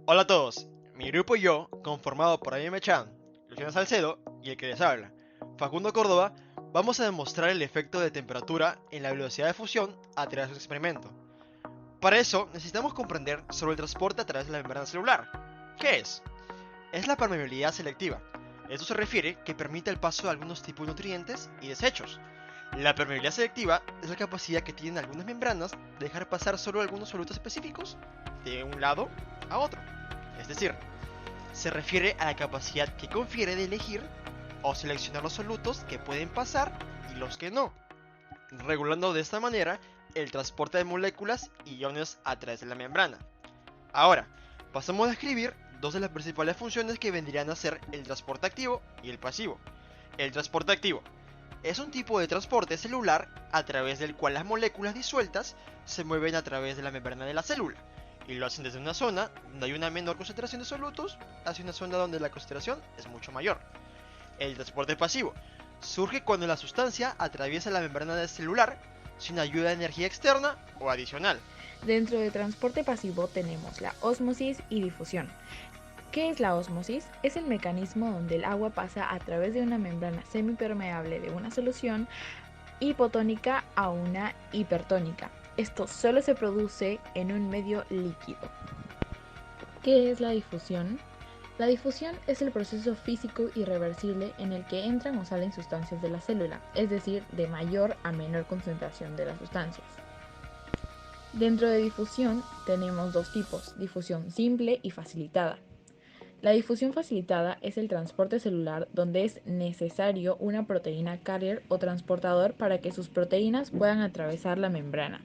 Hola a todos, mi grupo y yo, conformado por Amy Mechan, Luciana Salcedo y el que les habla, Facundo Córdoba, vamos a demostrar el efecto de temperatura en la velocidad de fusión a través de un experimento. Para eso, necesitamos comprender sobre el transporte a través de la membrana celular. ¿Qué es? Es la permeabilidad selectiva. Esto se refiere que permite el paso de algunos tipos de nutrientes y desechos. La permeabilidad selectiva es la capacidad que tienen algunas membranas de dejar pasar solo algunos solutos específicos de un lado a otro. Es decir, se refiere a la capacidad que confiere de elegir o seleccionar los solutos que pueden pasar y los que no, regulando de esta manera el transporte de moléculas y iones a través de la membrana. Ahora, pasamos a describir dos de las principales funciones que vendrían a ser el transporte activo y el pasivo. El transporte activo es un tipo de transporte celular a través del cual las moléculas disueltas se mueven a través de la membrana de la célula y lo hacen desde una zona donde hay una menor concentración de solutos hacia una zona donde la concentración es mucho mayor. El transporte pasivo surge cuando la sustancia atraviesa la membrana celular sin ayuda de energía externa o adicional. Dentro del transporte pasivo tenemos la ósmosis y difusión. ¿Qué es la ósmosis? Es el mecanismo donde el agua pasa a través de una membrana semipermeable de una solución hipotónica a una hipertónica. Esto solo se produce en un medio líquido. ¿Qué es la difusión? La difusión es el proceso físico irreversible en el que entran o salen sustancias de la célula, es decir, de mayor a menor concentración de las sustancias. Dentro de difusión tenemos dos tipos, difusión simple y facilitada. La difusión facilitada es el transporte celular donde es necesario una proteína carrier o transportador para que sus proteínas puedan atravesar la membrana.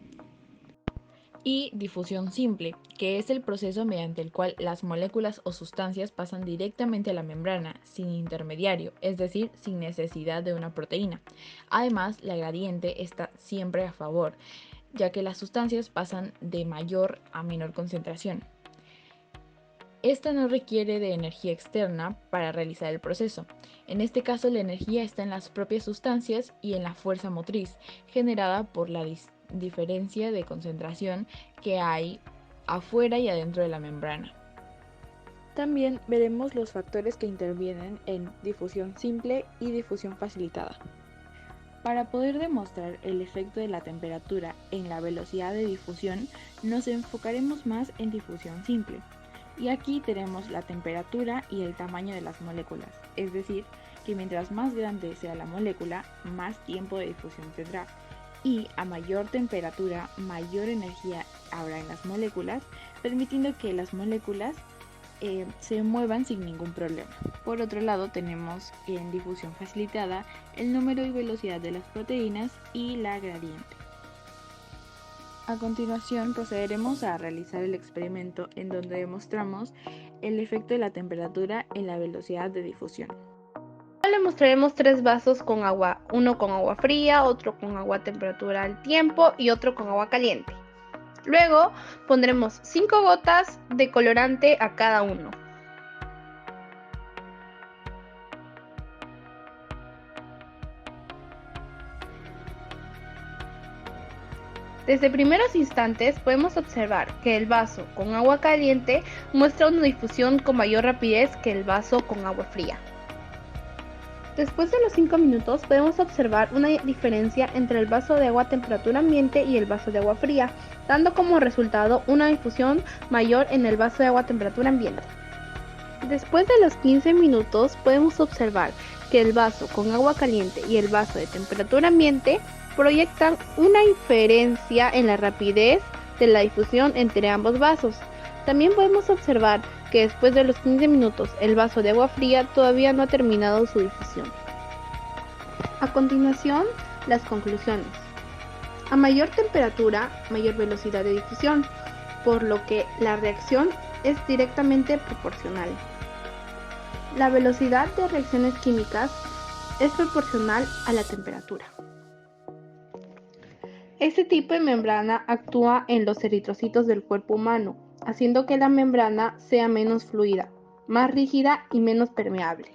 Y difusión simple, que es el proceso mediante el cual las moléculas o sustancias pasan directamente a la membrana, sin intermediario, es decir, sin necesidad de una proteína. Además, la gradiente está siempre a favor, ya que las sustancias pasan de mayor a menor concentración. Esta no requiere de energía externa para realizar el proceso. En este caso, la energía está en las propias sustancias y en la fuerza motriz, generada por la diferencia de concentración que hay afuera y adentro de la membrana. También veremos los factores que intervienen en difusión simple y difusión facilitada. Para poder demostrar el efecto de la temperatura en la velocidad de difusión, nos enfocaremos más en difusión simple. Y aquí tenemos la temperatura y el tamaño de las moléculas, es decir, que mientras más grande sea la molécula, más tiempo de difusión tendrá. Y a mayor temperatura, mayor energía habrá en las moléculas, permitiendo que las moléculas se muevan sin ningún problema. Por otro lado, tenemos en difusión facilitada el número y velocidad de las proteínas y la gradiente. A continuación procederemos a realizar el experimento en donde demostramos el efecto de la temperatura en la velocidad de difusión. Le mostraremos tres vasos con agua, uno con agua fría, otro con agua a temperatura al tiempo y otro con agua caliente. Luego pondremos 5 gotas de colorante a cada uno. Desde primeros instantes podemos observar que el vaso con agua caliente muestra una difusión con mayor rapidez que el vaso con agua fría. Después de los 5 minutos podemos observar una diferencia entre el vaso de agua a temperatura ambiente y el vaso de agua fría, dando como resultado una difusión mayor en el vaso de agua a temperatura ambiente. Después de los 15 minutos podemos observar que el vaso con agua caliente y el vaso de temperatura ambiente proyectan una diferencia en la rapidez de la difusión entre ambos vasos. También podemos observar que después de los 15 minutos el vaso de agua fría todavía no ha terminado su difusión. A continuación, las conclusiones. A mayor temperatura, mayor velocidad de difusión, por lo que la reacción es directamente proporcional. La velocidad de reacciones químicas es proporcional a la temperatura. Este tipo de membrana actúa en los eritrocitos del cuerpo humano, haciendo que la membrana sea menos fluida, más rígida y menos permeable.